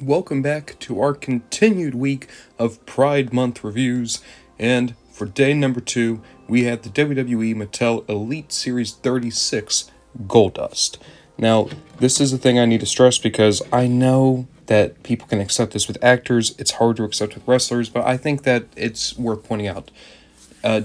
welcome back to our continued week of Pride Month reviews, and for day number 2, we had the WWE Mattel Elite Series 36 Goldust. Now, this is a thing I need to stress because I know that people can accept this with actors, it's hard to accept with wrestlers, but I think that it's worth pointing out.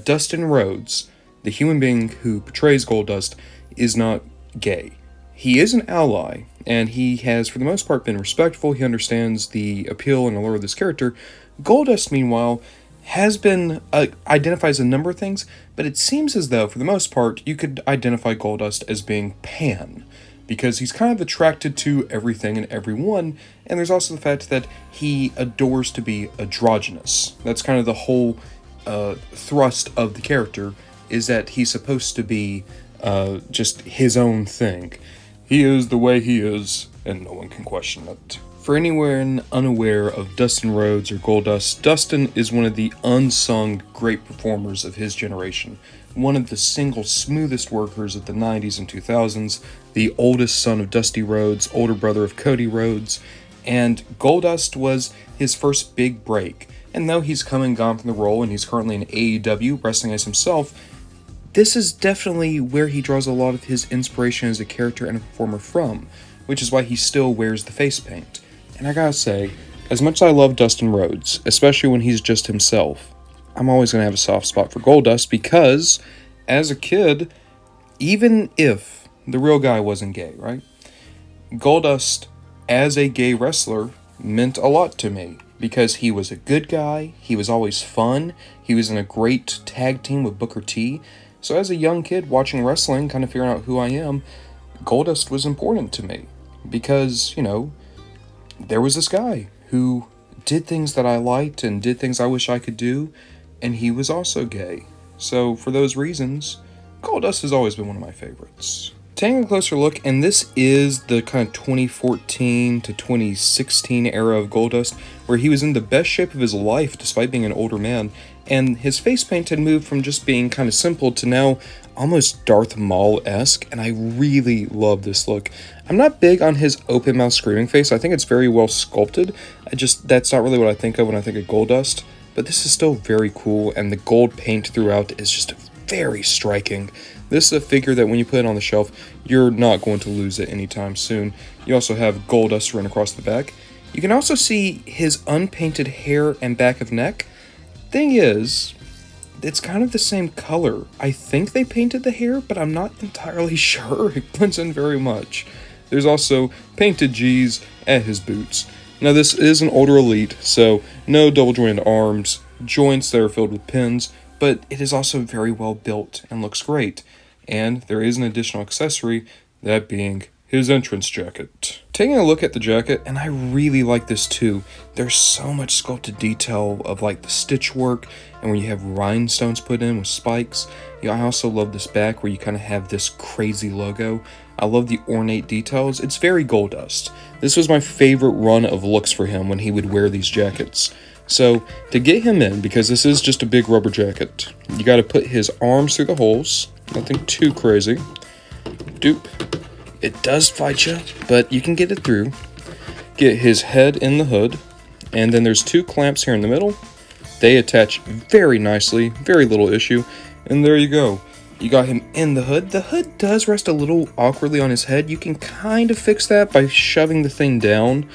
Dustin Rhodes, the human being who portrays Goldust, is not gay. He is an ally, and he has, for the most part, been respectful. He understands the appeal and allure of this character. Goldust, meanwhile, has been identifies a number of things, but it seems as though, for the most part, you could identify Goldust as being pan, because he's kind of attracted to everything and everyone, and there's also the fact that he adores to be androgynous. That's kind of the whole thrust of the character, is that he's supposed to be just his own thing. He is the way he is, and no one can question it. For anyone unaware of Dustin Rhodes or Goldust, Dustin is one of the unsung great performers of his generation. One of the single smoothest workers of the 90s and 2000s, the oldest son of Dusty Rhodes, older brother of Cody Rhodes, and Goldust was his first big break. And though he's come and gone from the role and he's currently in AEW wrestling as himself, this is definitely where he draws a lot of his inspiration as a character and a performer from, which is why he still wears the face paint. And I gotta say, as much as I love Dustin Rhodes, especially when he's just himself, I'm always gonna have a soft spot for Goldust because, as a kid, even if the real guy wasn't gay, right? Goldust, as a gay wrestler, meant a lot to me because he was a good guy, he was always fun, he was in a great tag team with Booker T. So as a young kid watching wrestling, kind of figuring out who I am, Goldust was important to me because, there was this guy who did things that I liked and did things I wish I could do, and he was also gay. So for those reasons, Goldust has always been one of my favorites. Taking a closer look, and this is the kind of 2014 to 2016 era of Goldust, where he was in the best shape of his life despite being an older man, and his face paint had moved from just being kind of simple to now almost Darth Maul-esque, and I really love this look. I'm not big on his open mouth screaming face. I think it's very well sculpted. That's not really what I think of when I think of Goldust, but this is still very cool, and the gold paint throughout is just very striking. This is a figure that when you put it on the shelf, you're not going to lose it anytime soon. You also have Goldust run across the back. You can also see his unpainted hair and back of neck. Thing is, it's kind of the same color. I think they painted the hair, but I'm not entirely sure. It blends in very much. There's also painted G's at his boots. Now this is an older Elite, so no double jointed arms, joints that are filled with pins, but it is also very well built and looks great. And there is an additional accessory, that being his entrance jacket. Taking a look at the jacket, and I really like this too, there's so much sculpted detail of like the stitch work, and when you have rhinestones put in with spikes. I also love this back where you kind of have this crazy logo. I love the ornate details. It's very Goldust. This was my favorite run of looks for him when he would wear these jackets. So, to get him in, because this is just a big rubber jacket, you gotta put his arms through the holes. Nothing too crazy. Doop. It does fight you, but you can get it through. Get his head in the hood, and then there's 2 clamps here in the middle. They attach very nicely, very little issue, and there you go. You got him in the hood. The hood does rest a little awkwardly on his head. You can kind of fix that by shoving the thing down.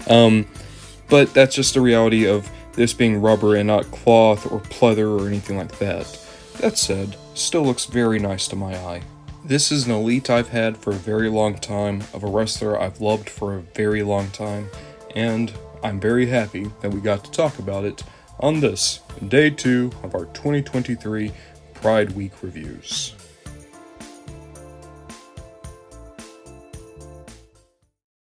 But that's just the reality of this being rubber and not cloth or pleather or anything like that. That said, still looks very nice to my eye. This is an Elite I've had for a very long time, of a wrestler I've loved for a very long time, and I'm very happy that we got to talk about it on this, day 2 of our 2023 Pride Week reviews.